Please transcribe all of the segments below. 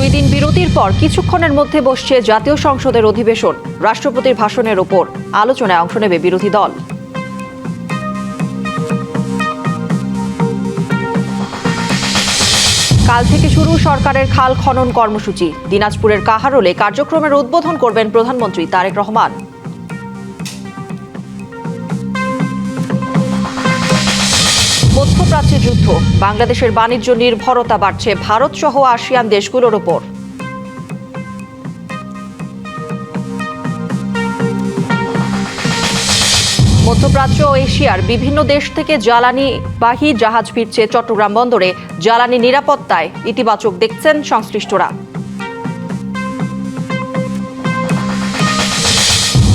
2 দিন বিরতির পর কিছুক্ষণের মধ্যে বসছে জাতীয় সংসদের অধিবেশন। রাষ্ট্রপতির ভাষণের ওপর আলোচনায় অংশ নেবে বিরোধী দল। কাল থেকে শুরু সরকারের খাল খনন কর্মসূচি। দিনাজপুরের কাহারোলে কার্যক্রমের উদ্বোধন করবেন প্রধানমন্ত্রী তারেক রহমান। মধ্যপ্রাচ্যে যুদ্ধ, বাংলাদেশের বাণিজ্য নির্ভরতা বাড়ছে ভারত সহ আসিয়ান দেশগুলোর ওপর। মধ্যপ্রাচ্য ও এশিয়ার বিভিন্ন দেশ থেকে জ্বালানিবাহী জাহাজ ফিরছে চট্টগ্রাম বন্দরে। জ্বালানি নিরাপত্তায় ইতিবাচক দেখছেন সংশ্লিষ্টরা।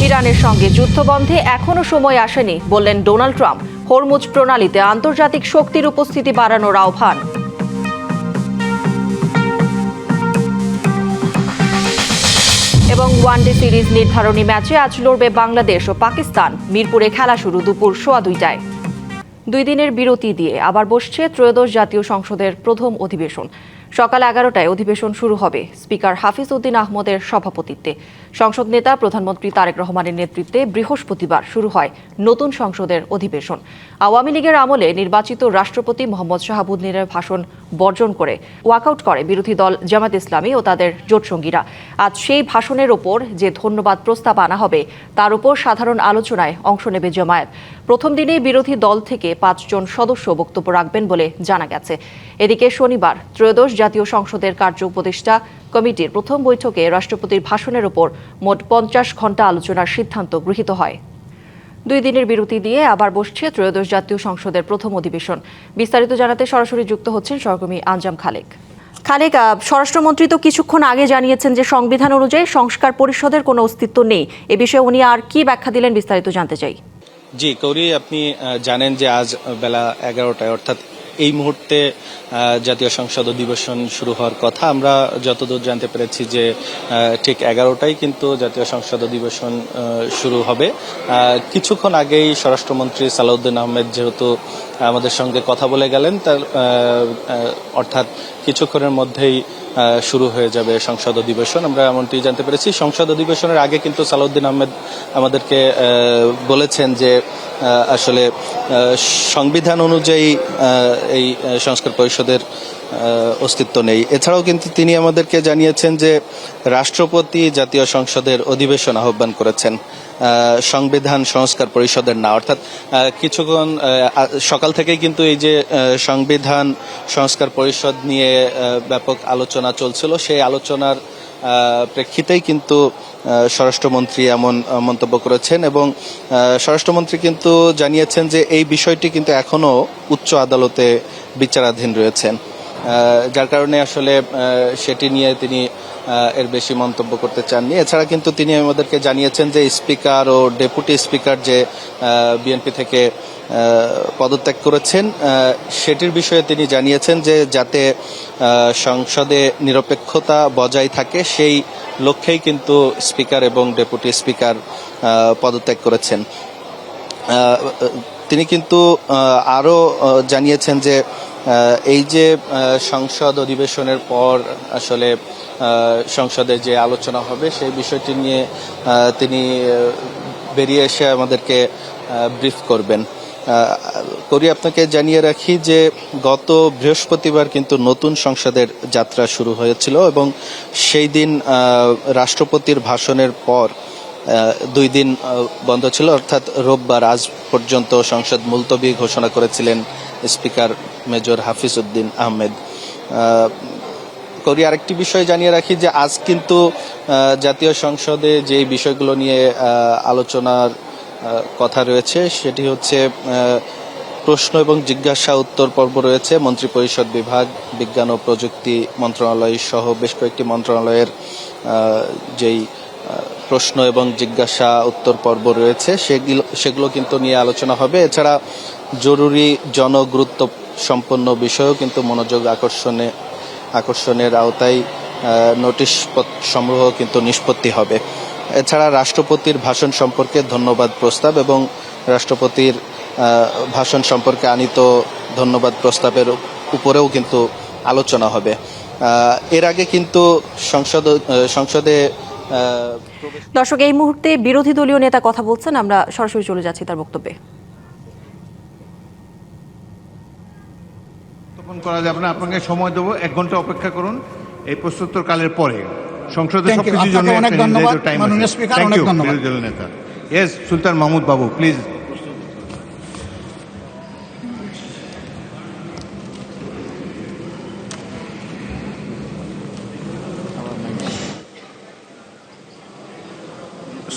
ইরানের সঙ্গে যুদ্ধবন্ধে এখনো সময় আসেনি বললেন ডোনাল্ড ট্রাম্প। হরমুজ প্রণালীতে আন্তর্জাতিক শক্তির উপস্থিতি বাড়ানোর আহ্বান। এবং ওয়ানডে সিরিজ নির্ধারণী ম্যাচে আজ লড়বে বাংলাদেশ ও পাকিস্তান। মিরপুরে খেলা শুরু দুপুর 2:15টায়। 2 দিনের বিরতি দিয়ে আবার বসছে ত্রয়োদশ জাতীয় সংসদের প্রথম অধিবেশন। সকাল 11টায় অধিবেশন শুরু হবে স্পিকার হাফিজ উদ্দিন আহমদের সভাপতিত্বে। সংসদ নেতা প্রধানমন্ত্রী তারেক রহমানের নেতৃত্বে বৃহস্পতিবার শুরু হয় নতুন সংসদের অধিবেশন। আওয়ামী লীগের আমলে নির্বাচিত রাষ্ট্রপতি মোহাম্মদ শাহাবুদ্দিনের ভাষণ বর্জন করে ওয়াকআউট করে বিরোধী দল জামাত ইসলামী ও তাদের জোটসঙ্গীরা। আজ সেই ভাষণের ওপর যে ধন্যবাদ প্রস্তাব আনা হবে তার উপর সাধারণ আলোচনায় অংশ নেবে জামায়াত। প্রথম দিনেই বিরোধী দল থেকে 5 জন সদস্য বক্তব্য রাখবেন বলে জানা গেছে। এদিকে শনিবার ত্রয়োদশ জাতীয় সংসদের কার্য উপদেষ্টা কমিটির প্রথম বৈঠকে রাষ্ট্রপতির ভাষণের ওপর মোট 50 ঘণ্টা আলোচনার সিদ্ধান্ত গৃহীত হয়। 2 দিনের বিরতি দিয়ে আবার বসছে ত্রয়োদশ জাতীয় সংসদের প্রথম অধিবেশন। বিস্তারিত জানাতে সরাসরি যুক্ত হচ্ছেন সহকর্মী আঞ্জাম খালেক। স্বরাষ্ট্রমন্ত্রী তো কিছুক্ষণ আগে জানিয়েছেন যে সংবিধান অনুযায়ী সংস্কার পরিষদের কোনো অস্তিত্ব নেই। এ বিষয়ে উনি আর কি ব্যাখ্যা দিলেন বিস্তারিত জানতে চাই। জি কৌরি, আপনি জানেন যে আজ বেলা 11টায় অর্থাৎ এই মুহূর্তে জাতীয় সংসদ অধিবেশন শুরু হওয়ার কথা। আমরা যতদূর জানতে পেরেছি যে ঠিক 11টায় কিন্তু জাতীয় সংসদ অধিবেশন শুরু হবে। কিছুক্ষণ আগেই স্বরাষ্ট্রমন্ত্রী সালাউদ্দিন আহমেদ যেহেতু আমাদের সঙ্গে কথা বলে গেলেন, তার অর্থাৎ কিছুক্ষণের মধ্যেই শুরু হয়ে যাবে সংসদ অধিবেশন, আমরা এমনটি জানতে পেরেছি। সংসদ অধিবেশনের আগে কিন্তু সালাউদ্দিন আহমেদ আমাদেরকে বলেছেন যে আসলে সংবিধান অনুযায়ী এই সংস্কার পরিষদের অস্তিত্ব নেই। এছাড়াও কিন্তু তিনি আমাদেরকে জানিয়েছেন যে রাষ্ট্রপতি জাতীয় সংসদের অধিবেশন আহ্বান করেছেন, সংবিধান সংস্কার পরিষদের না। অর্থাৎ কিছুক্ষণ সকাল থেকেই কিন্তু এই যে সংবিধান সংস্কার পরিষদ নিয়ে ব্যাপক আলোচনা চলছিল, সেই আলোচনার প্রেক্ষিতেই কিন্তু স্বরাষ্ট্রমন্ত্রী এমন মন্তব্য করেছেন। এবং স্বরাষ্ট্রমন্ত্রী কিন্তু জানিয়েছেন যে এই বিষয়টি কিন্তু এখনো উচ্চ আদালতে বিচারাধীন রয়েছেন, যার কারণে আসলে সেটি নিয়ে তিনি এর বেশি মন্তব্য করতে চাননি। এছাড়া কিন্তু তিনি আমাদেরকে জানিয়েছেন যে স্পিকার ও ডেপুটি স্পিকার যে বিএনপি থেকে পদত্যাগ করেছেন, সেটির বিষয়ে তিনি জানিয়েছেন যে যাতে সংসদে নিরপেক্ষতা বজায় থাকে সেই লক্ষ্যেই কিন্তু স্পিকার এবং ডেপুটি স্পিকার পদত্যাগ করেছেন। তিনি কিন্তু আরও জানিয়েছেন যে এই যে সংসদ অধিবেশনের পর আসলে সংসদে যে আলোচনা হবে সেই বিষয়টি নিয়ে তিনি বেরিয়ে এসে আমাদেরকে ব্রিফ করবেন। আপনাকে জানিয়ে রাখি যে গত বৃহস্পতিবার কিন্তু নতুন সংসদের যাত্রা শুরু হয়েছিল এবং সেই দিন রাষ্ট্রপতির ভাষণের পর 2 দিন বন্ধ ছিল, অর্থাৎ রোববার আজ পর্যন্ত সংসদ মুলতবি ঘোষণা করেছিলেন স্পিকার মেজর হাফিজ উদ্দিন আহমেদ। আরেকটি বিষয় জানিয়ে রাখি যে আজ কিন্তু জাতীয় সংসদে যে বিষয়গুলো নিয়ে আলোচনার কথা রয়েছে সেটি হচ্ছে প্রশ্ন এবং জিজ্ঞাসা উত্তর পর্ব রয়েছে। মন্ত্রিপরিষদ বিভাগ, বিজ্ঞান ও প্রযুক্তি মন্ত্রণালয় সহ বেশ কয়েকটি মন্ত্রণালয়ের যেই প্রশ্ন এবং জিজ্ঞাসা উত্তর পর্ব রয়েছে সেগুলো কিন্তু নিয়ে আলোচনা হবে। এছাড়া জরুরি জনগুরুত্ব সম্পন্ন বিষয়ও কিন্তু মনোযোগ আকর্ষণের আওতায় নোটিশ সংগ্রহ কিন্তু নিষ্পত্তি হবে। এছাড়া রাষ্ট্রপতির ভাষণ সম্পর্কে ধন্যবাদ প্রস্তাব এবং রাষ্ট্রপতির ভাষণ সম্পর্কে আনিত ধন্যবাদ প্রস্তাবের উপরেও কিন্তু আলোচনা হবে। এর আগে কিন্তু সংসদে দর্শক, এই মুহূর্তে বিরোধী দলীয় নেতা কথা বলছেন, আমরা সরাসরি চলে যাচ্ছি তার বক্তব্যে। করা যাবে না, আপনাকে সময় দেবো, 1 ঘন্টা অপেক্ষা করুন এই প্রশ্নোত্তর কালের পরে। সংসদে সবকিছুর জন্য অনেক ধন্যবাদ মাননীয় স্পিকার, অনেক ধন্যবাদ। বিরোধী দলের নেতা S Sultan Mahmud Babu, please.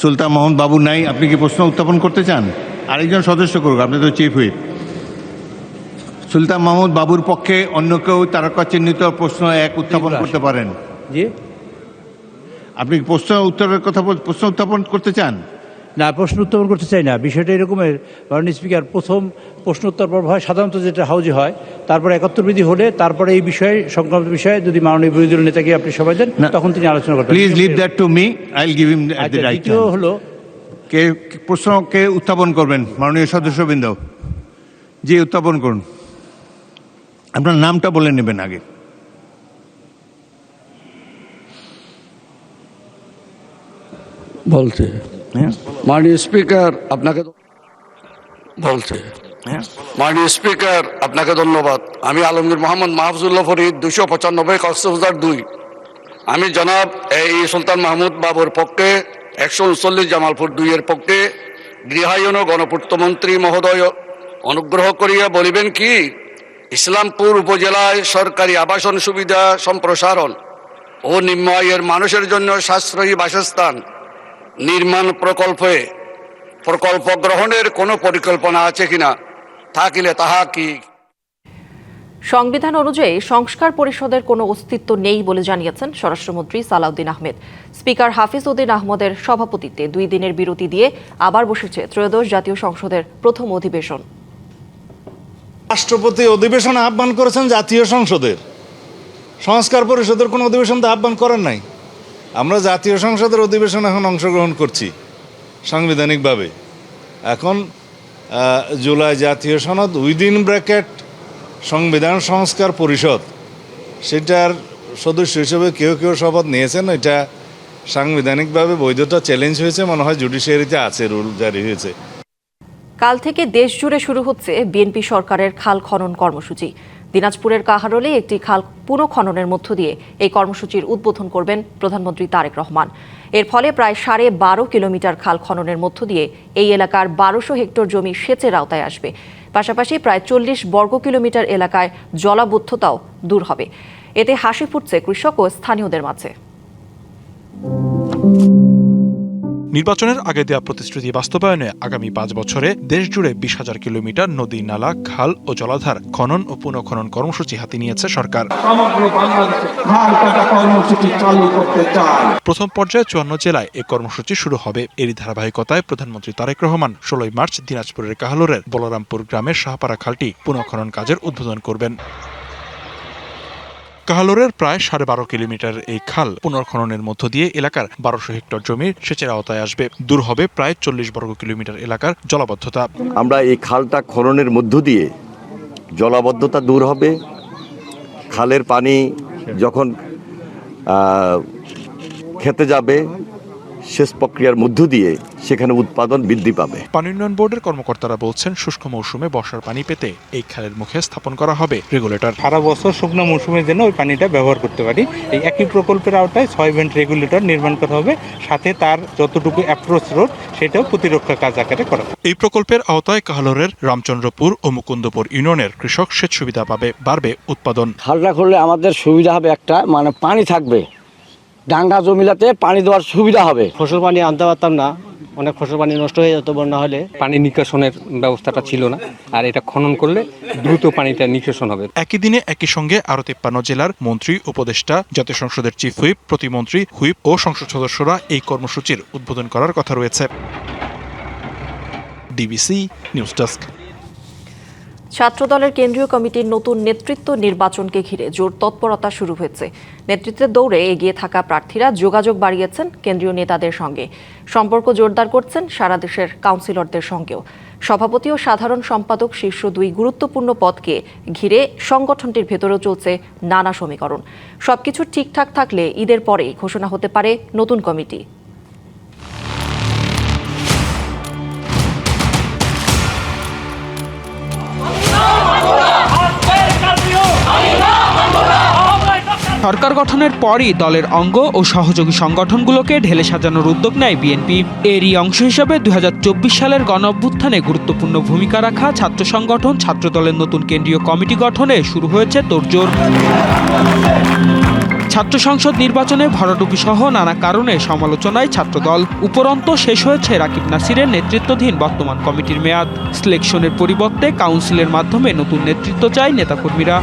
সুলতান মাহমুদ বাবু নাই, আপনি কি প্রশ্ন উত্থাপন করতে চান? আরেকজন সদস্য করুক, আপনি তো চিফ হুইপ। সুলতান মাহমুদ বাবুর পক্ষে অন্য কেউ তারকা চিহ্নিত প্রশ্ন 1 উত্থাপন করতে পারেন? জি, আপনি কি প্রশ্ন উত্থাপন করতে চান? না, প্রশ্ন উত্থাপন করতে চাই না। বিষয়টা এরকমের, মাননীয় স্পিকার, প্রথম প্রশ্ন উত্তর পর্ব হয় সাধারণত যেটা হাউজে হয়, তারপরে 71 বিধি হলে তারপরে এই বিষয়ে সংক্রান্ত বিষয়ে যদি মাননীয় বিরোধী দলের নেতাকে আপনি সময় দেন তখন তিনি আলোচনা করবেন। Please leave that to me, I will give him the right. দ্বিতীয় হলো, কে উত্থাপন করবেন? মাননীয় সদস্যবৃন্দ, জি উত্থাপন করুন। আপনার নামটা বলে নেবেন আগে। বলছে হ্যাঁ মাননীয় স্পিকার আপনাকে বলছে হ্যাঁ মাননীয় স্পিকার আপনাকে ধন্যবাদ। আমি আলমগীর মোহাম্মদ মাহফুজুল্লাহ ফরিদ, 295 কক্সবাজার 2। আমি জনাব এই সুলতান মাহমুদ বাবুর পক্ষে 139 জামালপুর 2 এর পক্ষে গৃহায়ন ও গণপূর্তমন্ত্রী মহোদয় অনুগ্রহ করিয়া বলিবেন কি, ইসলামপুর উপজেলায় সরকারি আবাসন সুবিধা সম্প্রসারণ ও নিম্ন আয়ের মানুষের জন্য সাশ্রয়ী বাসস্থান নির্মাণ প্রকল্প গ্রহণের কোনো পরিকল্পনা আছে কিনা, থাকিলে তাহা কি? সংবিধান অনুযায়ী সংস্কার পরিষদের কোনো অস্তিত্ব নেই বলে জানিয়েছেন স্বরাষ্ট্রমন্ত্রী সালাউদ্দিন আহমেদ। স্পিকার হাফিজ উদ্দিন আহমদের সভাপতিত্বে 2 দিনের বিরতি দিয়ে আবার বসেছে ত্রয়োদশ জাতীয় সংসদের প্রথম অধিবেশন। রাষ্ট্রপতি অধিবেশন আহ্বান করেছেন জাতীয় সংসদের, সংস্কার পরিষদের কোনো অধিবেশন তো আহ্বান করেন নাই। আমরা জাতীয় সংসদের অধিবেশন এখন অংশগ্রহণ করছি সাংবিধানিকভাবে। এখন জুলাই জাতীয় সনদ উইদিন ব্র্যাকেট সংবিধান সংস্কার পরিষদ, সেটার সদস্য হিসেবে কেউ কেউ শপথ নিয়েছেন। এটা সাংবিধানিকভাবে বৈধতা চ্যালেঞ্জ হয়েছে, মনে হয় জুডিশিয়ারিতে আছে, রুল জারি হয়েছে। কাল থেকে দেশ জুড়ে শুরু হচ্ছে বিএনপি সরকারের খাল খনন কর্মসূচি। দিনাজপুরের কাহারোলে একটি খাল পুনঃখননের মধ্য দিয়ে এই কর্মসূচির উদ্বোধন করবেন প্রধানমন্ত্রী তারেক রহমান। এর ফলে প্রায় 12.5 কিলোমিটার খাল খননের মধ্য দিয়ে এই এলাকার 1200 হেক্টর জমি সেচের আওতায় আসবে। পাশাপাশি প্রায় 40 বর্গ কিলোমিটার এলাকায় জলাবদ্ধতাও দূর হবে। এতে হাসি ফুটছে কৃষক ও স্থানীয়দের মাঝে। নির্বাচনের আগে দেওয়া প্রতিশ্রুতি বাস্তবায়নে আগামী 5 বছরে দেশজুড়ে 20,000 কিলোমিটার নদী, নালা, খাল ও জলাধার খনন ও পুনঃখনন কর্মসূচি হাতে নিয়েছে সরকার। প্রথম পর্যায়ে 54 জেলায় এই কর্মসূচি শুরু হবে। এরই ধারাবাহিকতায় প্রধানমন্ত্রী তারেক রহমান 16 মার্চ দিনাজপুরের কাহালুরের বলরামপুর গ্রামের শাহপাড়া খালটি পুনঃখনন কাজের উদ্বোধন করবেন। কাহালুরের প্রায় 12.5 কিলোমিটার এই খাল পুনর্খননের মধ্য দিয়ে এলাকার 1200 হেক্টর জমির সেচের আওতায় আসবে। দূর হবে প্রায় 40 বর্গ কিলোমিটার এলাকার জলাবদ্ধতা। আমরা এই খালটা খননের মধ্য দিয়ে জলাবদ্ধতা দূর হবে। খালের পানি যখন খেতে যাবে, সেচ প্রক্রিয়ার মধ্য দিয়ে সেখানে উৎপাদন বৃদ্ধি পাবে। পানি উন্নয়ন বোর্ডের কর্মকর্তারা বলছেন, শুষ্ক মৌসুমে বর্ষার পানি পেতে এই খালের মুখে স্থাপন করা হবে রেগুলেটর। সারা বছর শুকনো মৌসুমের জন্য ওই পানিটা ব্যবহার করতে পারি। এই একই প্রকল্পের আওতায় 6 ভেন্ট রেগুলেটর নির্মাণ করা হবে, সাথে তার যতটুকু অ্যাপ্রোচ রোড সেটাও প্রতিরক্ষা কাজ আকারে করা হবে। এই প্রকল্পের আওতায় কাহালুরের রামচন্দ্রপুর ও মুকুন্দপুর ইউনিয়নের কৃষক সেচ সুবিধা পাবে, বাড়বে উৎপাদন। খালটা করলে আমাদের সুবিধা হবে, একটা মানে পানি থাকবে, ডাঙ্গা জমিলাতে পানি দেওয়ার সুবিধা হবে। ফসল পানি আনতে পারতাম না, অনেক ফসল পানি নষ্ট হয়ে যেত বন্যা হলে। পানি নিষ্কাশনের ব্যবস্থাটা ছিল না, আর এটা খনন করলে দ্রুত পানিটা নিষ্কাশন হবে। একই দিনে একই সঙ্গে আরো 53 জেলার মন্ত্রী, উপদেষ্টা, জাতীয় সংসদের চিফ হুইপ, প্রতিমন্ত্রী, হুইপ ও সংসদ সদস্যরা এই কর্মসূচির উদ্বোধন করার কথা রয়েছে। DBC news desk. ছাত্রদলের কেন্দ্রীয় কমিটির নতুন নেতৃত্ব নির্বাচনকে ঘিরে জোর তৎপরতা শুরু হয়েছে। নেতৃত্বের দৌড়ে এগিয়ে থাকা প্রার্থীরা যোগাযোগ বাড়িয়েছেন কেন্দ্রীয় নেতাদের সঙ্গে, সম্পর্ক জোরদার করছেন সারা দেশের কাউন্সিলরদের সঙ্গেও। সভাপতি ও সাধারণ সম্পাদক শীর্ষ দুই গুরুত্বপূর্ণ পদকে ঘিরে সংগঠনটির ভেতরেও চলছে নানা সমীকরণ। সবকিছু ঠিকঠাক থাকলে ঈদের পরেই ঘোষণা হতে পারে নতুন কমিটি। সরকার গঠনের পরই দলের অঙ্গ ও সহযোগী সংগঠনগুলোকে ঢেলে সাজানোর উদ্যোগ নেয় বিএনপি। এরই অংশ হিসেবে ২০২৪ সালের গণঅভ্যুত্থানে গুরুত্বপূর্ণ ভূমিকা রাখা ছাত্র সংগঠন ছাত্রদলের নতুন কেন্দ্রীয় কমিটি গঠনে শুরু হয়েছে তোড়জোড়। ছাত্র সংসদ নির্বাচনে ভরাডুবি সহ নানা কারণে সমালোচনায় ছাত্রদল। উপরন্তু শেষ হয়েছে রাকিব নাসিরের নেতৃত্বাধীন বর্তমান কমিটির মেয়াদ। সিলেকশনের পরিবর্তে কাউন্সিলের মাধ্যমে নতুন নেতৃত্ব চায় নেতাকর্মীরা।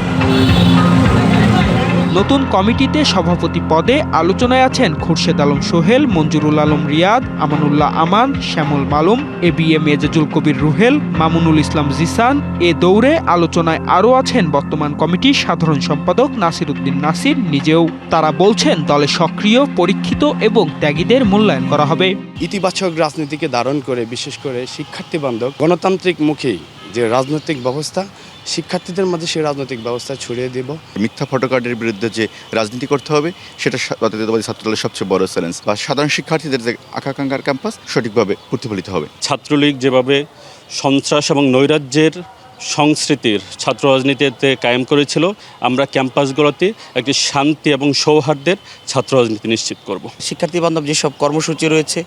নতুন কমিটিতে সভাপতি পদে আলোচনায় আছেন খুরশেদ আলম সোহেল, মঞ্জুরুল আলম রিয়াদ, আমানুল্লাহ আমান, শ্যামল মালুম, এবিএম এজাজুল কবির রুহেল, মামুনুল ইসলাম জিসান। এ দৌড়ে আলোচনায় আরও আছেন বর্তমান কমিটির সাধারণ সম্পাদক নাসির উদ্দিন নাসির নিজেও। তারা বলছেন দলে সক্রিয়, পরীক্ষিত এবং ত্যাগীদের মূল্যায়ন করা হবে। ইতিবাচক রাজনীতিকে ধারণ করে বিশেষ করে শিক্ষার্থী বান্ধব গণতান্ত্রিক মুখী যে রাজনৈতিক ব্যবস্থা, শিক্ষার্থীদের মাঝে সেই রাজনৈতিক ব্যবস্থা ছড়িয়ে দেব। মিথ্যা ফটোকার্ডের বিরুদ্ধে যে রাজনীতি করতে হবে সেটা জাতীয়তাবাদী ছাত্রদলের সবচেয়ে বড় চ্যালেঞ্জ। বা সাধারণ শিক্ষার্থীদের যে আকাঙ্ক্ষার ক্যাম্পাস সঠিকভাবে প্রতিফলিত হবে। ছাত্রলীগ যেভাবে সন্ত্রাস এবং নৈরাজ্যের সংস্কৃতির ছাত্র রাজনীতিতে কায়েম করেছিল, আমরা ক্যাম্পাসগুলোতে একটি শান্তি এবং সৌহার্দ্যের ছাত্র রাজনীতি নিশ্চিত করব। শিক্ষার্থী বান্ধব যেসব কর্মসূচি রয়েছে,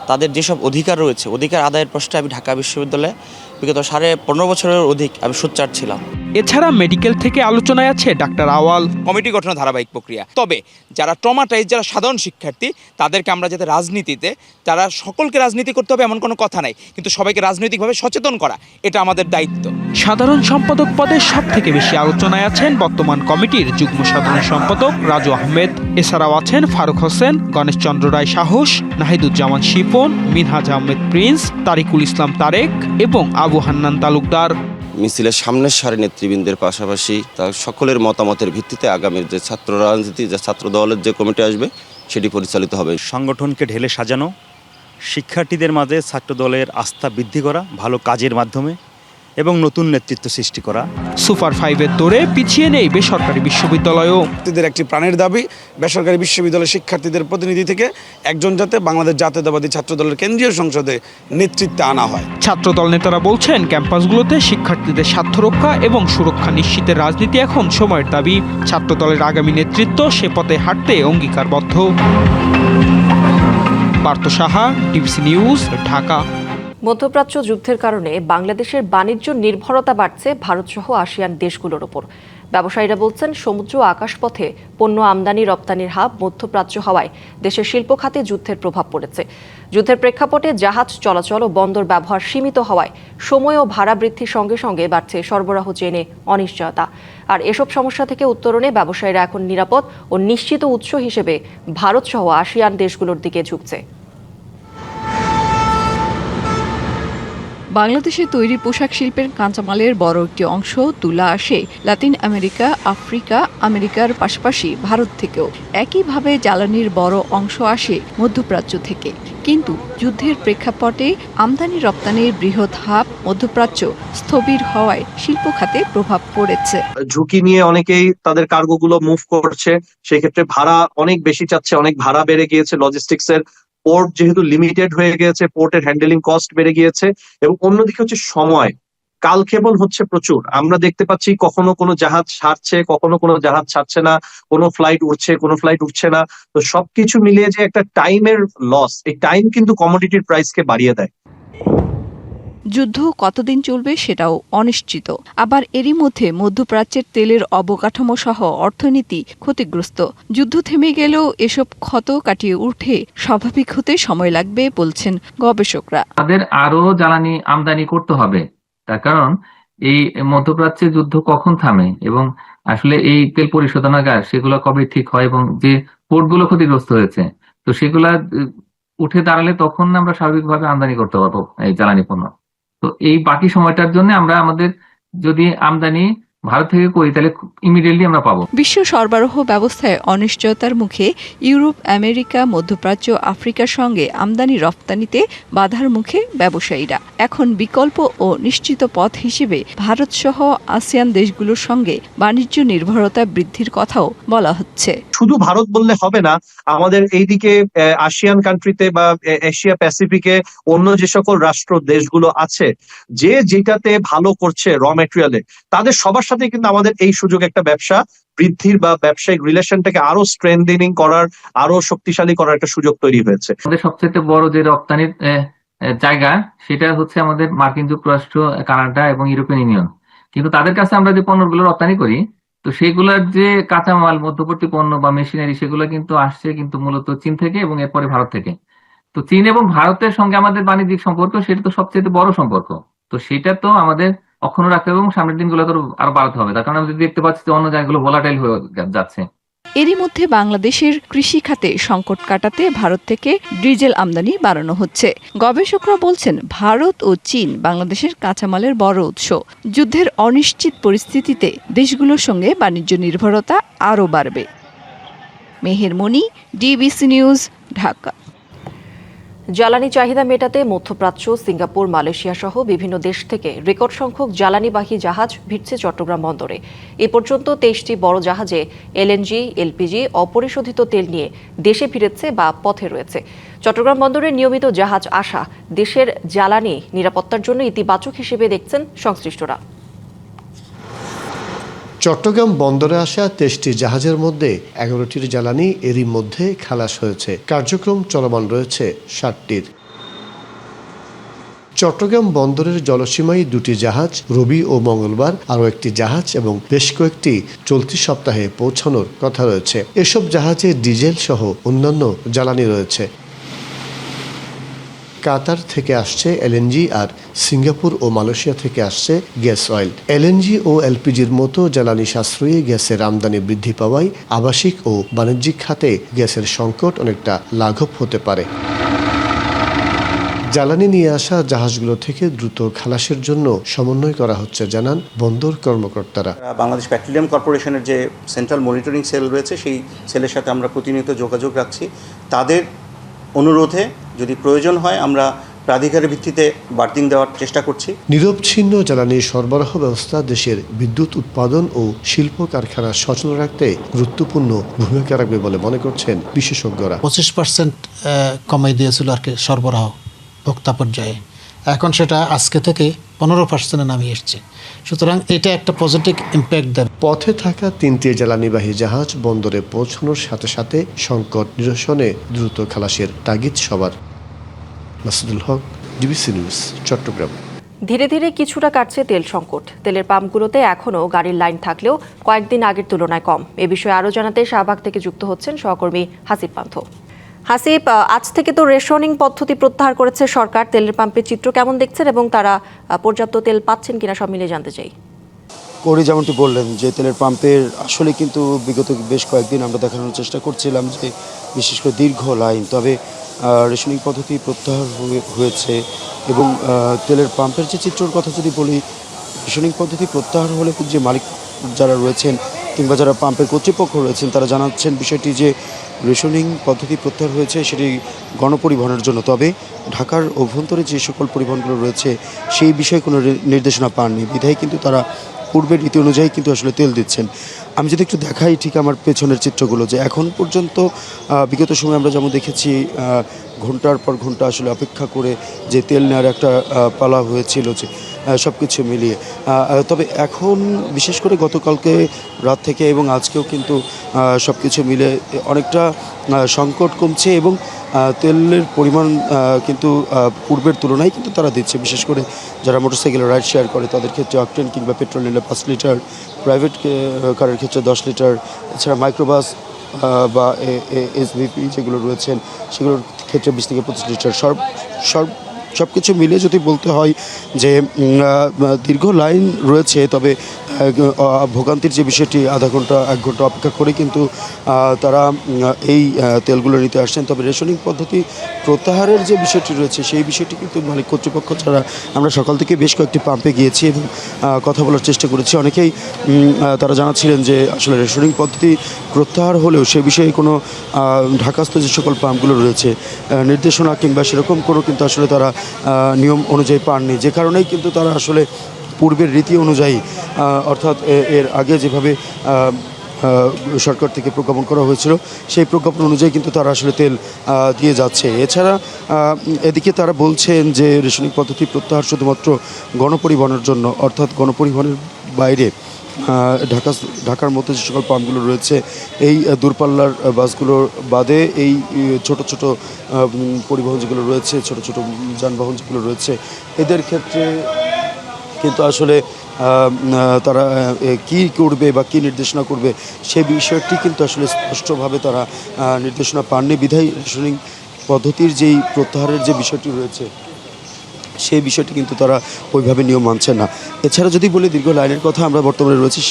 তাদের যেসব অধিকার রয়েছে, অধিকার আদায়ের প্রশ্নে আমি ঢাকা বিশ্ববিদ্যালয়ে বিগত 15.5 বছরের অধিক আমি সোচ্চার ছিলাম। এছাড়া মেডিকেল থেকে আলোচনায় আছে ডাক্তার আওয়াল। কমিটি গঠনের ধারাবাহিক প্রক্রিয়া, তবে যারা ট্রমাটাইজ, যারা সাধারণ শিক্ষার্থী, তাদেরকে আমরা যাতে রাজনীতিতে, তারা সকলকে রাজনীতি করতে হবে এমন কোনো কথা নাই, কিন্তু সবাইকে রাজনৈতিকভাবে সচেতন করা এটা আমাদের দায়িত্ব। সাধারণ সম্পাদক পদে সব থেকে বেশি আলোচনায় আছেন বর্তমান কমিটির যুগ্ম সাধারণ সম্পাদক রাজু আহমেদ। এছাড়াও আছেন ফারুক হোসেন, গণেশ চন্দ্র রায় সাহস, নাহিদুজ্জামান শিপন, মিনহাজ আহমেদ প্রিন্স, তারিকুল ইসলাম তারেক এবং আবু হান্নান তালুকদার। মিছিলের সামনের সারি নেতৃবৃন্দের পাশাপাশি তার সকলের মতামতের ভিত্তিতে আগামীর যে ছাত্র রাজনীতি, যে ছাত্র দলের যে কমিটি আসবে সেটি পরিচালিত হবে। সংগঠনকে ঢেলে সাজানো, শিক্ষার্থীদের মাঝে ছাত্র দলের আস্থা বৃদ্ধি করা ভালো কাজের মাধ্যমে এবং নতুন নেতৃত্ব সৃষ্টি করা। সুপার 5-এর দৌড়ে পিছিয়ে নেই বেসরকারি বিশ্ববিদ্যালয়ও। একটি প্রাণের দাবি বেসরকারি বিশ্ববিদ্যালয়ের শিক্ষার্থীদের প্রতিনিধি থেকে একজন যাতে বাংলাদেশ জাতীয়তাবাদী ছাত্রদলের কেন্দ্রীয় সংসদে নেতৃত্বে আনা হয়। ছাত্রদল নেতারা বলছেন ক্যাম্পাসগুলোতে শিক্ষার্থীদের স্বার্থ রক্ষা এবং সুরক্ষা নিশ্চিতের রাজনীতি এখন সময়ের দাবি। ছাত্রদলের আগামী নেতৃত্ব সে পথে হাঁটতে অঙ্গীকারবদ্ধ। Partha Saha, DBC news, Dhaka. মধ্যপ্রাচ্য যুদ্ধের কারণে বাংলাদেশের বাণিজ্য নির্ভরতা বাড়ছে ভারতসহ আসিয়ান দেশগুলোর ওপর। ব্যবসায়ীরা বলছেন সমুদ্র ও আকাশপথে পণ্য আমদানি রপ্তানির হাব মধ্যপ্রাচ্য হওয়ায় দেশের শিল্প খাতে যুদ্ধের প্রভাব পড়েছে। যুদ্ধের প্রেক্ষাপটে জাহাজ চলাচল ও বন্দর ব্যবহার সীমিত হওয়ায় সময় ও ভাড়া বৃদ্ধির সঙ্গে সঙ্গে বাড়ছে সরবরাহ চেনে অনিশ্চয়তা। আর এসব সমস্যা থেকে উত্তরণে ব্যবসায়ীরা এখন নিরাপদ ও নিশ্চিত উৎস হিসেবে ভারতসহ আসিয়ান দেশগুলোর দিকে ঝুঁকছে। বাংলাদেশে তৈরি পোশাক শিল্পের কাঁচামালের বড় একটি অংশ তুলা আসে লাতিন আমেরিকা, আফ্রিকা, আমেরিকার পাশাপাশি ভারত থেকেও। একইভাবে জ্বালানির বড় অংশ আসে মধ্যপ্রাচ্য থেকে। কিন্তু যুদ্ধের প্রেক্ষাপটে আমদানি রপ্তানির বৃহৎ হাব মধ্যপ্রাচ্য স্থবির হওয়ায় শিল্প খাতে প্রভাব পড়েছে। ঝুঁকি নিয়ে অনেকেই তাদের কার্গোগুলো মুভ করছে, সেক্ষেত্রে ভাড়া অনেক বেশি চাচ্ছে, অনেক ভাড়া বেড়ে গিয়েছে। লজিস্টিক্স এর পোর্ট যেহেতু লিমিটেড হয়ে গিয়েছে, পোর্টের হ্যান্ডেলিং কস্ট বেড়ে গিয়েছে এবং অন্যদিকে হচ্ছে সময় কালক্ষেপণ হচ্ছে প্রচুর। আমরা দেখতে পাচ্ছি কখনো কোনো জাহাজ ছাড়ছে, কখনো কোনো জাহাজ ছাড়ছে না, কোনো ফ্লাইট উঠছে, কোনো ফ্লাইট উঠছে না। তো সবকিছু মিলিয়ে যে একটা টাইমের লস, এই টাইম কিন্তু কমোডিটির প্রাইসকে বাড়িয়ে দেয়। যুদ্ধ কতদিন চলবে সেটাও অনিশ্চিত। আবার এরই মধ্যে মধ্যপ্রাচ্যের তেলের অবকাঠামো সহ অর্থনীতি ক্ষতিগ্রস্ত। যুদ্ধ থেমে গেলেও এসব ক্ষত কাটিয়ে উঠে স্বাভাবিক হতে সময় লাগবে বলছেন গবেষকরা। তাদের আরো জ্বালানি আমদানি করতে হবে, তার কারণ এই মধ্যপ্রাচ্যে যুদ্ধ কখন থামে এবং আসলে এই তেল পরিশোধনাগার সেগুলো কবে ঠিক হয় এবং যে পোর্টগুলো ক্ষতিগ্রস্ত হয়েছে তো সেগুলা উঠে দাঁড়ালে তখন আমরা স্বাভাবিকভাবে আমদানি করতে পারবো এই জ্বালানি পণ্য। তো এই বাকি সময়টার জন্য আমরা আমাদের যদি আমদানি ভারত থেকে করি তাহলে ইমিডিয়েটলি আমরা পাবো। বিশ্ব সরবরাহ ব্যবস্থায় অনিশ্চয়তার মুখে ইউরোপ, আমেরিকা, মধ্যপ্রাচ্য, আফ্রিকার সঙ্গে আমদানি রপ্তানিতে বাধার মুখে ব্যবসায়ীরা। এখন বিকল্প ও নিশ্চিত পথ হিসেবে ভারতসহ আসিয়ান দেশগুলোর সঙ্গে বাণিজ্য নির্ভরতা বৃদ্ধির কথাও বলা হচ্ছে। শুধু ভারত বললে হবে না, আমাদের এইদিকে আসিয়ান কান্ট্রিতে বা এশিয়া প্যাসিফিকে অন্য যে সকল রাষ্ট্র দেশগুলো আছে, যে যেটাতে ভালো করছে র মেটেরিয়ালে, তাদের সবার সাথে কিন্তু আমাদের এই সুযোগ একটা ব্যবসা বৃদ্ধির বা ব্যবসায়িক রিলেশনটাকে আরো স্ট্রেংথেনিং করার, আরো শক্তিশালী করার একটা সুযোগ তৈরি হয়েছে। আমাদের সবচেয়ে বড় যে রপ্তানির জায়গা সেটা হচ্ছে আমাদের মার্কিন যুক্তরাষ্ট্র, কানাডা এবং ইউরোপিয়ান ইউনিয়ন। কিন্তু তাদের কাছে আমরা যে পণ্যগুলো রপ্তানি করি, তো সেগুলোর যে কাঁচামাল, মধ্যবর্তী পণ্য বা মেশিনারি, সেগুলো কিন্তু আসছে কিন্তু মূলত চীন থেকে এবং এরপরে ভারত থেকে। তো চীন এবং ভারতের সঙ্গে আমাদের বাণিজ্যিক সম্পর্ক, সেটা তো সবচেয়ে বড় সম্পর্ক। তো সেটা তো আমাদের অক্ষুণ্ণ রাখতে হবে এবং সামনের দিনগুলো তো আরো বাড়াতে হবে। তার কারণে আমরা দেখতে পাচ্ছি যে অন্য জায়গাগুলো ভোলাটাইল হয়ে যাচ্ছে। এরই মধ্যে বাংলাদেশের কৃষি খাতে সংকট কাটাতে ভারত থেকে ডিজেল আমদানি বাড়ানো হচ্ছে। গবেষকরা বলছেন, ভারত ও চীন বাংলাদেশের কাঁচামালের বড় উৎস। যুদ্ধের অনিশ্চিত পরিস্থিতিতে দেশগুলোর সঙ্গে বাণিজ্য নির্ভরতা আরও বাড়বে। মেহের মনি, ডিবিসি নিউজ, ঢাকা। জ্বালানি চাহিদা মেটাতে মধ্যপ্রাচ্য, সিঙ্গাপুর, মালয়েশিয়া সহ বিভিন্ন দেশ থেকে রেকর্ড সংখ্যক জ্বালানিবাহী জাহাজ ভিড়ছে চট্টগ্রাম বন্দরে। এ পর্যন্ত 23টি বড় জাহাজে এলএনজি, এলপিজি, অপরিশোধিত তেল নিয়ে দেশে ফিরেছে বা পথে রয়েছে। চট্টগ্রাম বন্দরে নিয়মিত জাহাজ আসা দেশের জ্বালানি নিরাপত্তার জন্য ইতিবাচক হিসেবে দেখছেন সংশ্লিষ্টরা। চট্টগ্রাম বন্দরে আসা 23টি জাহাজের মধ্যে 11টির জ্বালানি এরই মধ্যে খালাস হয়েছে। কার্যক্রম চলমান রয়েছে 60টির। চট্টগ্রাম বন্দরের জলসীমায় 2টি জাহাজ রবি ও মঙ্গলবার, আরও একটি জাহাজ এবং বেশ কয়েকটি চলতি সপ্তাহে পৌঁছানোর কথা রয়েছে। এসব জাহাজে ডিজেল সহ অন্যান্য জ্বালানি রয়েছে। কাতার থেকে আসছে এলএনজি আর সিঙ্গাপুর ও মালয়েশিয়া থেকে আসছে গ্যাস অয়েল। এলএনজি ও এলপিজির মতো জ্বালানি সাশ্রয়ী গ্যাসের আমদানি বৃদ্ধি পাওয়ায় আবাসিক ও বাণিজ্যিক খাতে গ্যাসের সংকট অনেকটা লাঘব হতে পারে। জ্বালানি নিয়ে আসা জাহাজগুলো থেকে দ্রুত খালাসের জন্য সমন্বয় করা হচ্ছে জানান বন্দর কর্মকর্তারা। বাংলাদেশ পেট্রোলিয়াম কর্পোরেশনের যে সেন্ট্রাল মনিটরিং সেল রয়েছে, সেই সেলের সাথে আমরা প্রতিনিয়ত যোগাযোগ রাখছি। তাদের অনুরোধে যদি প্রয়োজন হয় আমরা প্রাধিকারের ভিত্তিতে বার্তিং দেওয়ার চেষ্টা করছি। নিরবচ্ছিন্ন জ্বালানি সরবরাহ ব্যবস্থা দেশের বিদ্যুৎ উৎপাদন ও শিল্প কারখানা সচল রাখতে গুরুত্বপূর্ণ ভূমিকা রাখবে বলে মনে করছেন বিশেষজ্ঞরা। 25% কমাই দিয়েছিল আর কি সরবরাহ ভোক্তা পর্যায়ে, এখন সেটা আজকে থেকে 15% নামিয়ে এসছে। সুতরাং এটা একটা পজিটিভ ইম্প্যাক্ট দেবে। পথে থাকা 3টি জ্বালানিবাহী জাহাজ বন্দরে পৌঁছানোর সাথে সাথে সংকট নিরসনে দ্রুত খালাসের তাগিদ সবার। মাসুদুল হক, ডিবিসি নিউজ, চট্টগ্রাম। ধীরে ধীরে কিছুটা কাটছে তেল সংকট। তেলের পাম্পগুলোতে এখনও গাড়ির লাইন থাকলেও কয়েকদিন আগের তুলনায় কম। এ বিষয়ে আরও জানাতে শাহবাগ থেকে যুক্ত হচ্ছেন সহকর্মী হাসিব পান্থ। হাসিব, আজ থেকে তো রেশনিং পদ্ধতি প্রত্যাহার করেছে সরকার। তেলের পাম্পের চিত্র কেমন দেখছেন এবং তারা পর্যাপ্ত তেল পাচ্ছেন কিনা সব মিলিয়ে জানতে চাই। করি যেমনটি বললেন যে তেলের পাম্পের আসলে কিন্তু বিগত বেশ কয়েকদিন আমরা দেখানোর চেষ্টা করছিলাম যে বিশেষ করে দীর্ঘ লাইন, তবে রেশনিং পদ্ধতি প্রত্যাহার হয়েছে এবং তেলের পাম্পের যে চিত্রের কথা যদি বলি, রেশনিং পদ্ধতি প্রত্যাহার হলে যে মালিক যারা রয়েছেন কিংবা যারা পাম্পের কর্তৃপক্ষ রয়েছেন তারা জানাচ্ছেন বিষয়টি যে রেশনিং পদ্ধতি প্রত্যাহার হয়েছে সেটি গণপরিবহনের জন্য, তবে ঢাকার অভ্যন্তরে যে সকল পরিবহনগুলো রয়েছে সেই বিষয়ে কোনো নির্দেশনা পাননি, বিধায় কিন্তু তারা পূর্বের রীতি অনুযায়ী কিন্তু আসলে তেল দিচ্ছেন। আমি যদি একটু দেখাই ঠিক আমার পেছনের চিত্রগুলো, যে এখন পর্যন্ত বিগত সময় আমরা যেমন দেখেছি ঘন্টার পর ঘন্টা আসলে অপেক্ষা করে যে তেল নেওয়ার একটা পালা হয়েছিল, যে সব কিছু মিলিয়ে, তবে এখন বিশেষ করে গতকালকে রাত থেকে এবং আজকেও কিন্তু সব কিছু মিলে অনেকটা সংকট কমছে এবং তেলের পরিমাণ কিন্তু পূর্বের তুলনায় কিন্তু তারা দিচ্ছে। বিশেষ করে যারা মোটরসাইকেলে রাইড শেয়ার করে তাদের ক্ষেত্রে অকটেন কিংবা পেট্রোল নিলে 5 লিটার, প্রাইভেট কারের ক্ষেত্রে 10 লিটার, এছাড়া মাইক্রোবাস বা এসভিপি যেগুলো রয়েছেন সেগুলোর ক্ষেত্রে 20 থেকে 25 লিটার। সব কিছু মিলে যদি বলতে হয় যে দীর্ঘ লাইন রয়েছে, তবে ভোগান্তির যে বিষয়টি আধা ঘন্টা 1 ঘন্টা অপেক্ষা করে কিন্তু তারা এই তেলগুলো নিতে আসছেন। তবে রেশনিং পদ্ধতি প্রত্যাহারের যে বিষয়টি রয়েছে সেই বিষয়টি কিন্তু মালিক কর্তৃপক্ষ ছাড়া আমরা সকাল থেকে বেশ কয়েকটি পাম্পে গিয়েছি এবং কথা বলার চেষ্টা করেছি। অনেকেই তারা জানাচ্ছিলেন যে আসলে রেশনিং পদ্ধতি প্রত্যাহার হলেও সে বিষয়ে কোনো ঢাকাস্থ যে সকল পাম্পগুলো রয়েছে নির্দেশনা কিংবা সেরকম কোনো কিন্তু আসলে তারা নিয়ম অনুযায়ী পাননি, যে কারণেই কিন্তু তারা আসলে পূর্বের রীতি অনুযায়ী অর্থাৎ এর আগে যেভাবে সরকার থেকে প্রজ্ঞাপন করা হয়েছিল সেই প্রজ্ঞাপন অনুযায়ী কিন্তু তারা আসলে তেল দিয়ে যাচ্ছে। এছাড়া এদিকে তারা বলছেন যে রেশনিং পদ্ধতি প্রত্যাহার শুধুমাত্র গণপরিবহনের জন্য, অর্থাৎ গণপরিবহনের বাইরে ঢাকার মতো যে সকল পাম্পগুলো রয়েছে এই দূরপাল্লার বাসগুলোর বাদে এই ছোট ছোট পরিবহন যেগুলো রয়েছে, ছোট ছোট যানবাহন যেগুলো রয়েছে এদের ক্ষেত্রে কিন্তু আসলে তারা কি করবে বা কি নির্দেশনা করবে সেই বিষয়টি কিন্তু আসলে স্পষ্টভাবে তারা নির্দেশনা পাননি, বিধায় রেশনিং পদ্ধতির যেই প্রত্যাহারের যে বিষয়টি রয়েছে সেই বিষয়টি কিন্তু তারা ওইভাবে নিয়ম মানছেন না। এছাড়া যদি বলি দীর্ঘ লাইনের কথা, আমরা বর্তমানে রয়েছি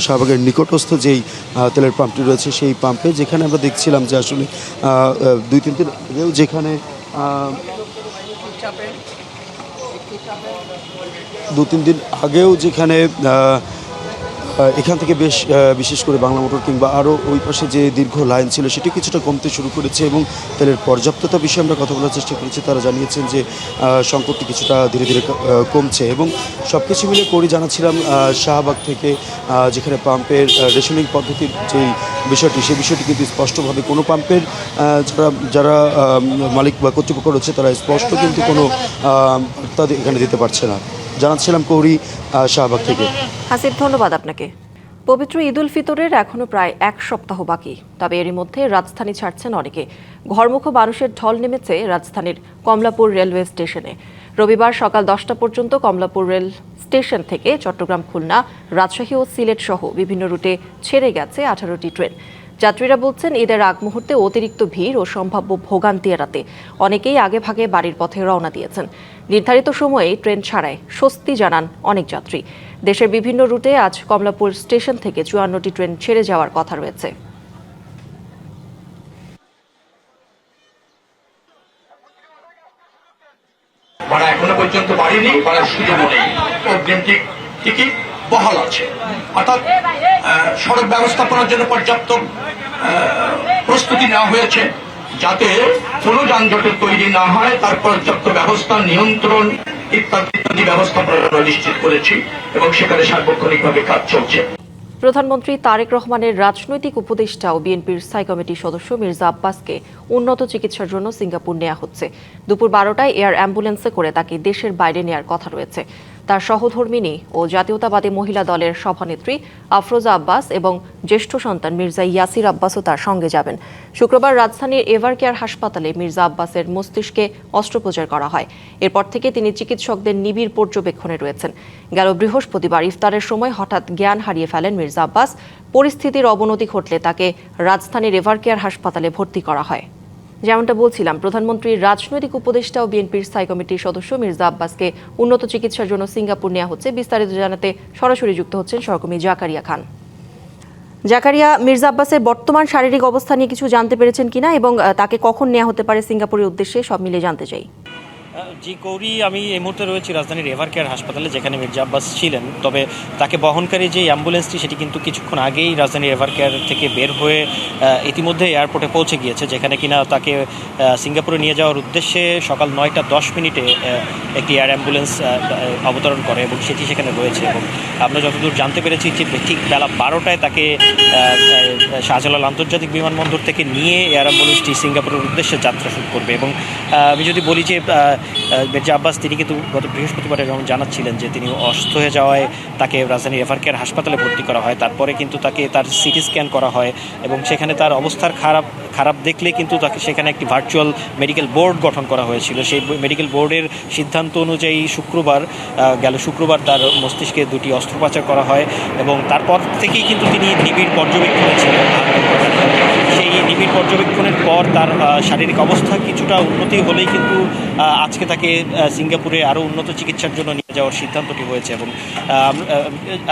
শাহবাগের নিকটস্থ যেই তেলের পাম্পটি রয়েছে সেই পাম্পে, যেখানে আমরা দেখছিলাম যে আসলে 2-3 দিন আগেও যেখানে 2-3 দিন আগেও যেখানে এখান থেকে বিশেষ করে বাংলা মোটর কিংবা আরও ওই পাশে যে দীর্ঘ লাইন ছিল সেটি কিছুটা কমতে শুরু করেছে এবং তেলের পর্যাপ্ততা বিষয়ে আমরা কথা বলার চেষ্টা করেছি। তারা জানিয়েছেন যে সংকটটি কিছুটা ধীরে ধীরে কমছে এবং সব কিছু মিলে করে জানাচ্ছিলাম শাহবাগ থেকে যেখানে পাম্পের রেশনিং পদ্ধতির যেই বিষয়টি সেই বিষয়টি কিন্তু স্পষ্টভাবে কোনো পাম্পের যারা মালিক বা কর্তৃপক্ষ রয়েছে তারা স্পষ্ট কিন্তু কোনো বার্তা এখানে দিতে পারছে না। জানাচ্ছিলাম কৌরি শাহবাগ থেকে। হাসিব, ধন্যবাদ আপনাকে। পবিত্র ঈদ উল ফিতরের এখনো প্রায় 1 সপ্তাহ বাকি, তবে এরই মধ্যে রাজধানী ছাড়ছেন অনেকে। ঘরমুখ মানুষের ঢল নেমেছে রাজধানীর কমলাপুর রেলওয়ে স্টেশনে। রবিবার সকাল 10টা পর্যন্ত কমলাপুর রেল স্টেশন থেকে চট্টগ্রাম, খুলনা, রাজশাহী ও সিলেট সহ বিভিন্ন রুটে ছেড়ে গেছে 18টি ট্রেন। যাত্রীরা বলছেন ঈদের আগ মুহূর্তে অতিরিক্ত ভিড় ও সম্ভাব্য ভোগান্তি এড়াতে অনেকেই আগে ভাগে বাড়ির পথে রওনা দিয়েছেন। নির্ধারিত সময়ে ট্রেন ছাড়ায় স্বস্তি জানান অনেক যাত্রী। দেশের বিভিন্ন রুটে আজ কমলাপুর স্টেশন থেকে 54টি ট্রেন ছেড়ে যাওয়ার কথা রয়েছে। ভাড়া এখনো পর্যন্ত বাড়েনি, ভাড়ার সুযোগ নেই, অগ্রিম টিকিট বহাল আছে। অর্থাৎ সড়ক ব্যবস্থাপনার জন্য পর্যাপ্ত প্রস্তুতি নেওয়া হয়েছে যাতে কোনো যানজটের তৈরি না হয়, তার পর্যাপ্ত ব্যবস্থা, নিয়ন্ত্রণ ইত্যাদি ব্যবস্থাপনা নিশ্চিত করেছি এবং সেখানে সার্বক্ষণিকভাবে কাজ চলছে। প্রধানমন্ত্রী তারেক রহমানের রাজনৈতিক উপদেষ্টা ও বিএনপির স্থায়ী কমিটির সদস্য মির্জা আব্বাসকে উন্নত চিকিৎসার জন্য সিঙ্গাপুর নেওয়া হচ্ছে। দুপুর 12টায় এয়ার অ্যাম্বুলেন্সে করে তাকে দেশের বাইরে নেওয়ার কথা রয়েছে। তার সহধর্মিণী ও জাতীয়তাবাদী মহিলা দলের সভানেত্রী আফরোজা আব্বাস এবং জ্যেষ্ঠ সন্তান মির্জা ইয়াসির আব্বাসও তার সঙ্গে যাবেন। শুক্রবার রাজধানীর এভারকেয়ার হাসপাতালে মির্জা আব্বাসের মস্তিষ্কে অস্ত্রোপচার করা হয়। এরপর থেকে তিনি চিকিৎসকদের নিবিড় পর্যবেক্ষণে রয়েছেন। গেল বৃহস্পতিবার ইফতারের সময় হঠাৎ জ্ঞান হারিয়ে ফেলেন মির্জা আব্বাস। পরিস্থিতির অবনতি ঘটলে তাকে রাজধানীর এভারকেয়ার হাসপাতালে ভর্তি করা হয়। যেমনটা বলছিলাম, প্রধানমন্ত্রীর রাজনৈতিক উপদেষ্টা ও বিএনপির স্থায়ী কমিটির সদস্য মির্জা আব্বাসকে উন্নত চিকিৎসার জন্য সিঙ্গাপুর নেওয়া হচ্ছে। বিস্তারিত জানাতে সরাসরি যুক্ত হচ্ছেন সহকর্মী জাকারিয়া খান। জাকারিয়া, মির্জা আব্বাসের বর্তমান শারীরিক অবস্থা নিয়ে কিছু জানতে পেরেছেন কিনা এবং তাকে কখন নেওয়া হতে পারে সিঙ্গাপুরের উদ্দেশ্যে, সব মিলে জানতে চাই। জি কৌরি, আমি এই মুহূর্তে রয়েছি রাজধানীর এভারকেয়ার হাসপাতালে যেখানে মির্জা আব্বাস ছিলেন। তবে তাকে বহনকারী যে অ্যাম্বুলেন্সটি সেটি কিন্তু কিছুক্ষণ আগেই রাজধানীর এভারকেয়ার থেকে বের হয়ে ইতিমধ্যে এয়ারপোর্টে পৌঁছে গিয়েছে, যেখানে কিনা তাকে সিঙ্গাপুরে নিয়ে যাওয়ার উদ্দেশ্যে সকাল 9টা 10 মিনিটে একটি এয়ার অ্যাম্বুলেন্স অবতরণ করে এবং সেটি সেখানে রয়েছে। এবং আমরা যতদূর জানতে পেরেছি যে ঠিক বেলা 12টায় তাকে শাহজালাল আন্তর্জাতিক বিমানবন্দর থেকে নিয়ে এয়ার অ্যাম্বুলেন্সটি সিঙ্গাপুরের উদ্দেশ্যে যাত্রা শুরু করবে। এবং আমি যদি বলি যে মির্জা আব্বাস তিনি কিন্তু গত বৃহস্পতিবার যেমন জানাচ্ছিলেন যে তিনি অসুস্থ হয়ে যাওয়ায় তাকে রাজধানীর এভারকেয়ার হাসপাতালে ভর্তি করা হয়। তারপরে কিন্তু তাকে তার সিটি স্ক্যান করা হয় এবং সেখানে তার অবস্থার খারাপ দেখলে কিন্তু তাকে সেখানে একটি ভার্চুয়াল মেডিকেল বোর্ড গঠন করা হয়েছিল। সেই মেডিকেল বোর্ডের সিদ্ধান্ত অনুযায়ী গেল শুক্রবার তার মস্তিষ্কে 2টি অস্ত্রোপচার করা হয় এবং তারপর থেকেই কিন্তু তিনি নিবিড় পর্যবেক্ষণে ছিলেন। সেই নিবিড় পর্যবেক্ষণের পর তার শারীরিক অবস্থা কিছুটা উন্নতি হলেই কিন্তু আজকে তাকে সিঙ্গাপুরে আরও উন্নত চিকিৎসার জন্য নিয়ে যাওয়ার সিদ্ধান্তটি হয়েছে। এবং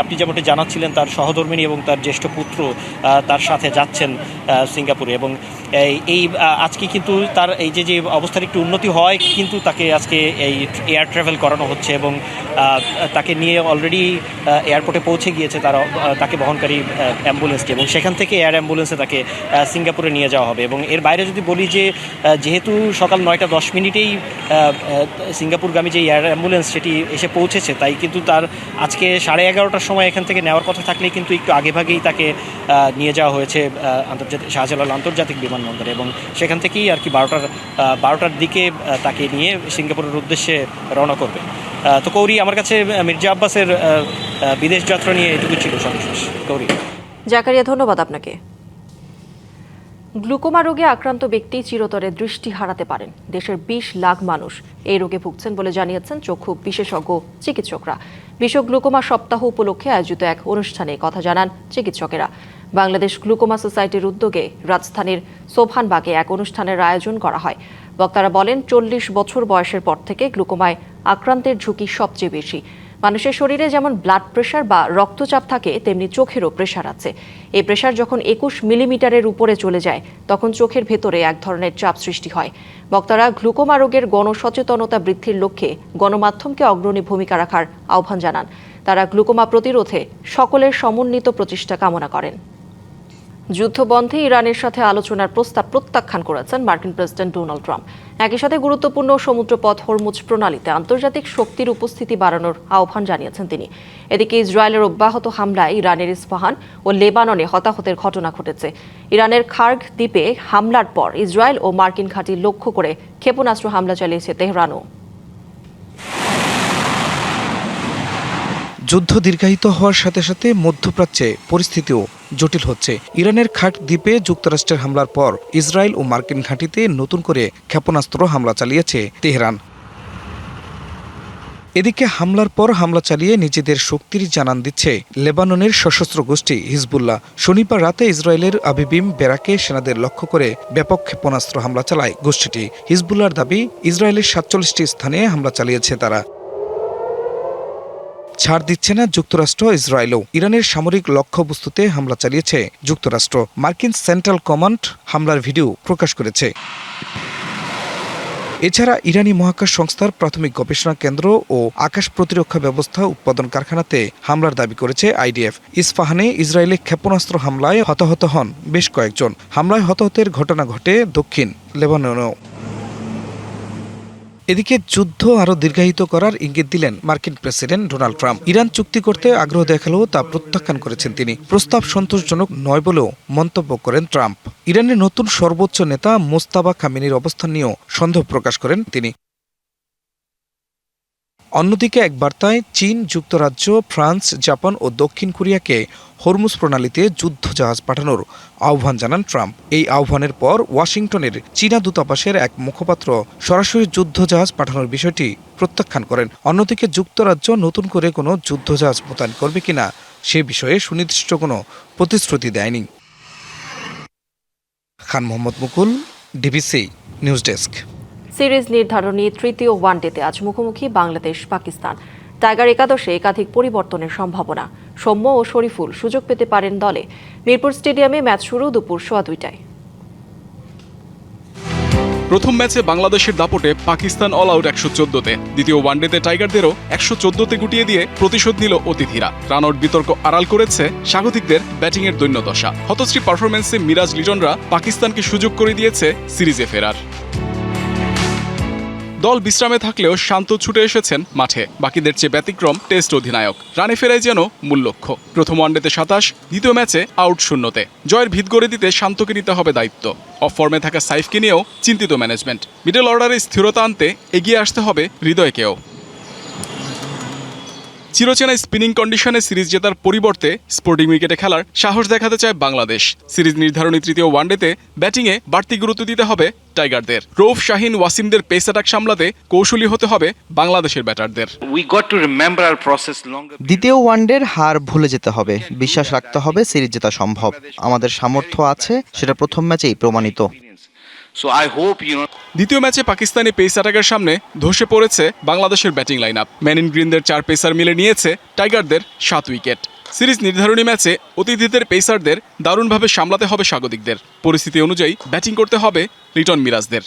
আপনি যেমনটি জানাচ্ছিলেন, তার সহধর্মিণী এবং তার জ্যেষ্ঠ পুত্র তার সাথে যাচ্ছেন সিঙ্গাপুরে। এবং এই আজকে কিন্তু তার এই যে অবস্থার একটু উন্নতি হয়, কিন্তু তাকে আজকে এই এয়ার ট্রাভেল করানো হচ্ছে এবং তাকে নিয়ে অলরেডি এয়ারপোর্টে পৌঁছে গিয়েছে তাকে বহনকারী অ্যাম্বুলেন্সটি, এবং সেখান থেকে এয়ার অ্যাম্বুলেন্সে তাকে সিঙ্গাপুরে নিয়ে যাওয়া হবে। এবং এর বাইরে যদি বলি যে যেহেতু সকাল 9টা 10 মিনিটেই সিঙ্গাপুরগামী যে এয়ার অ্যাম্বুলেন্স সেটি এসে পৌঁছেছে, তাই কিন্তু তার আজকে 11:30টার সময় এখান থেকে নেওয়ার কথা থাকলেই কিন্তু একটু আগেভাগেই তাকে নিয়ে যাওয়া হয়েছে শাহজালাল আন্তর্জাতিক বিমানবন্দরে। এবং সেখান থেকেই আর কি 12টার দিকে তাকে নিয়ে সিঙ্গাপুরের উদ্দেশ্যে রওনা করবে। তো কৌরি, আমার কাছে মির্জা আব্বাসের বিদেশ যাত্রা নিয়ে এটুকু ছিল সর্বশেষ। কৌরি। জাকারিয়া, ধন্যবাদ আপনাকে। গ্লুকোমা রোগে আক্রান্ত ব্যক্তি চিরতরে দৃষ্টি হারাতে পারেন। দেশের 20 লাখ মানুষ এই রোগে ভুগছেন বলে জানিয়েছেন চক্ষু বিশেষজ্ঞ চিকিৎসকরা। বিশ্ব গ্লুকোমা সপ্তাহ উপলক্ষে আয়োজিত এক অনুষ্ঠানে কথা জানান চিকিৎসকেরা। বাংলাদেশ গ্লুকোমা সোসাইটির উদ্যোগে রাজধানীর সোবহানবাগে এক অনুষ্ঠানের আয়োজন করা হয়। বক্তারা বলেন, 40 বছর বয়সের পর থেকে গ্লুকোমায় আক্রান্তের ঝুঁকি সবচেয়ে বেশি। মানুষের শরীরে যেমন ব্লাড প্রেশার বা রক্তচাপ থাকে, তেমনি চোখেরও প্রেশার আছে। এই প্রেশার যখন 21 মিলিমিটারের উপরে চলে যায়, তখন চোখের ভেতরে এক ধরনের চাপ সৃষ্টি হয়। বক্তারা গ্লুকোমা রোগের গণসচেতনতা বৃদ্ধির লক্ষ্যে গণমাধ্যমকে অগ্রণী ভূমিকা রাখার আহ্বান জানান। তারা গ্লুকোমা প্রতিরোধে সকলের সমন্বিত প্রচেষ্টা কামনা করেন। যুদ্ধবন্ধে ইরানের সাথে আলোচনার প্রস্তাব প্রত্যাখ্যান করেছেন মার্কিন প্রেসিডেন্ট ডোনাল্ড ট্রাম্প। একই সাথে গুরুত্বপূর্ণ সমুদ্রপথ হরমুজ প্রণালীতে আন্তর্জাতিক শক্তির উপস্থিতি বাড়ানোর আহ্বান জানিয়েছেন তিনি। এদিকে ইসরায়েলের অব্যাহত হামলায় ইরানের ইস্পাহান ও লেবাননে হতাহতের ঘটনা ঘটেছে। ইরানের খার্গ দ্বীপে হামলার পর ইসরায়েল ও মার্কিন ঘাঁটি লক্ষ্য করে ক্ষেপণাস্ত্র হামলা চালিয়েছে তেহরানও। যুদ্ধ দীর্ঘায়িত হওয়ার সাথে সাথে মধ্যপ্রাচ্যে পরিস্থিতিও জটিল হচ্ছে। ইরানের খার্গ দ্বীপে যুক্তরাষ্ট্রের হামলার পর ইসরায়েল ও মার্কিন ঘাঁটিতে নতুন করে ক্ষেপণাস্ত্র হামলা চালিয়েছে তেহরান। এদিকে হামলার পর হামলা চালিয়ে নিজেদের শক্তির জানান দিচ্ছে লেবাননের সশস্ত্র গোষ্ঠী হিজবুল্লাহ। শনিবার রাতে ইসরায়েলের আবিবিম বেরাকে সেনাদের লক্ষ্য করে ব্যাপক ক্ষেপণাস্ত্র হামলা চালায় গোষ্ঠীটি। হিজবুল্লাহর দাবি, ইসরায়েলের 47টি স্থানে হামলা চালিয়েছে তারা। ছাড় দিচ্ছে না যুক্তরাষ্ট্র ইসরায়েলও। ইরানের সামরিক লক্ষ্যবস্তুতে হামলা চালিয়েছে যুক্তরাষ্ট্র। মার্কিন সেন্ট্রাল কমান্ড হামলার ভিডিও প্রকাশ করেছে। এছাড়া ইরানি মহাকাশ সংস্থার প্রাথমিক গবেষণা কেন্দ্র ও আকাশ প্রতিরক্ষা ব্যবস্থা উৎপাদন কারখানাতে হামলার দাবি করেছে আইডিএফ। ইস্পাহানে ইসরায়েলি ক্ষেপণাস্ত্র হামলায় হতাহত হন বেশ কয়েকজন। হামলায় হতাহতের ঘটনা ঘটে দক্ষিণ লেবাননেও। এদিকে যুদ্ধ আরও দীর্ঘায়িত করার ইঙ্গিত দিলেন মার্কিন প্রেসিডেন্ট ডোনাল্ড ট্রাম্প। ইরান চুক্তি করতে আগ্রহ দেখালেও তা প্রত্যাখ্যান করেছেন তিনি। প্রস্তাব সন্তোষজনক নয় বলেও মন্তব্য করেন ট্রাম্প। ইরানের নতুন সর্বোচ্চ নেতা মোস্তাবা খামেনির অবস্থান নিয়েও সন্দেহ প্রকাশ করেন তিনি। অন্যদিকে এক বার্তায় চীন, যুক্তরাজ্য, ফ্রান্স, জাপান ও দক্ষিণ কোরিয়াকে হরমুজ প্রণালীতে যুদ্ধজাহাজ পাঠানোর আহ্বান জানান ট্রাম্প। এই আহ্বানের পর ওয়াশিংটনের চীনা দূতাবাসের এক মুখপাত্র সরাসরি যুদ্ধজাহাজ পাঠানোর বিষয়টি প্রত্যাখ্যান করেন। অন্যদিকে যুক্তরাজ্য নতুন করে কোনো যুদ্ধজাহাজ মোতায়েন করবে কিনা সে বিষয়ে সুনির্দিষ্ট কোনো প্রতিশ্রুতি দেয়নি। খান মোহাম্মদ মুকুল, ডিবিসি নিউজ ডেস্ক। সিরিজ নির্ধারণী তৃতীয় ওয়ানডেতে আজ মুখোমুখি বাংলাদেশ পাকিস্তান। টাইগার একাদশে একাধিক পরিবর্তনের সম্ভাবনা। সৌম্য ও শরীফুল সুযোগ পেতে পারেন দলে। মিরপুর স্টেডিয়ামে ম্যাচ শুরু দুপুর 2:15টায়। প্রথম ম্যাচে বাংলাদেশের দাপটে পাকিস্তান অল আউট 114তে। দ্বিতীয় ওয়ানডেতে টাইগারদেরও 114তে গুটিয়ে দিয়ে প্রতিশোধ নিল অতিথিরা। রানআউট বিতর্ক আড়াল করেছে স্বাগতিকদের ব্যাটিংয়ের দৈন্যদশা। হতশ্রী পারফরম্যান্সে মিরাজ লিটনরা পাকিস্তানকে সুযোগ করে দিয়েছে সিরিজে ফেরার। দল বিশ্রামে থাকলেও শান্ত ছুটে এসেছেন মাঠে। বাকিদের চেয়ে ব্যতিক্রম টেস্ট অধিনায়ক। রানে ফেরাই যেন মূল লক্ষ্য। প্রথম ওয়ানডেতে 27, দ্বিতীয় ম্যাচে আউট 0তে। জয়ের ভিত গড়ে দিতে শান্তকে নিতে হবে দায়িত্ব। অফ ফর্মে থাকা সাইফকে নিয়েও চিন্তিত ম্যানেজমেন্ট। মিডল অর্ডারে স্থিরতা আনতে এগিয়ে আসতে হবে হৃদয়কেও। চিরচেনা স্পিনিং কন্ডিশনে সিরিজ জেতার পরিবর্তে স্পোর্টিং উইকেটে খেলার সাহস দেখাতে চায় বাংলাদেশ। সিরিজ নির্ধারণী তৃতীয় ওয়ানডেতে ব্যাটিংয়ে বাড়তি গুরুত্ব দিতে হবে টাইগারদের। রৌফ, শাহিন, ওয়াসিমদের পেস অ্যাটাক সামলাতে কৌশলী হতে হবে বাংলাদেশের ব্যাটারদের। দ্বিতীয় ওয়ানডের হার ভুলে যেতে হবে। বিশ্বাস রাখতে হবে সিরিজ জেতা সম্ভব। আমাদের সামর্থ্য আছে, সেটা প্রথম ম্যাচেই প্রমাণিত। দ্বিতীয় ম্যাচে পাকিস্তানি পেস অ্যাটাকের সামনে ধসে পড়েছে বাংলাদেশের batting line up. Man in গ্রিনদের 4 পেসার মিলে নিয়েছে টাইগারদের 7 উইকেট। সিরিজ নির্ধারণী ম্যাচে অতিথিদের পেসারদের দারুণভাবে সামলাতে হবে স্বাগতিকদের। পরিস্থিতি অনুযায়ী ব্যাটিং করতে হবে লিটন মিরাজদের।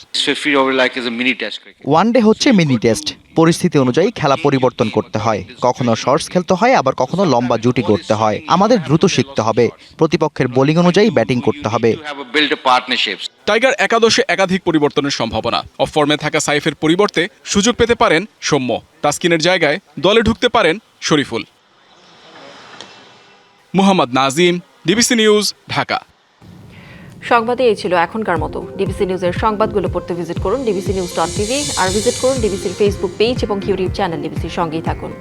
ওয়ানডে হচ্ছে মিনি টেস্ট, পরিস্থিতি অনুযায়ী খেলা পরিবর্তন করতে হয়, কখনো শর্টস খেলতে হয়, আবার কখনো লম্বা জুটি করতে হয়। আমাদের দ্রুত শিখতে হবে, প্রতিপক্ষের বোলিং অনুযায়ী ব্যাটিং করতে হবে। টাইগার একাদশে একাধিক পরিবর্তনের সম্ভাবনা। অফ ফর্মে থাকা সাইফের পরিবর্তে সুযোগ পেতে পারেন সৌম্য, তাসকিনের জায়গায় দলে ঢুকতে পারেন শরীফুল। Mohammad Nazim, DBC news, Dhaka. সংবাদে এই ছিল এখনকার মতো। ডিবিসি নিউজের সংবাদগুলো পড়তে ভিজিট করুন dbcnews.tv আর ভিজিট করুন ডিবিসির ফেসবুক পেজ এবং ইউটিউব চ্যানেল ডিবিসির সঙ্গেই থাকুন।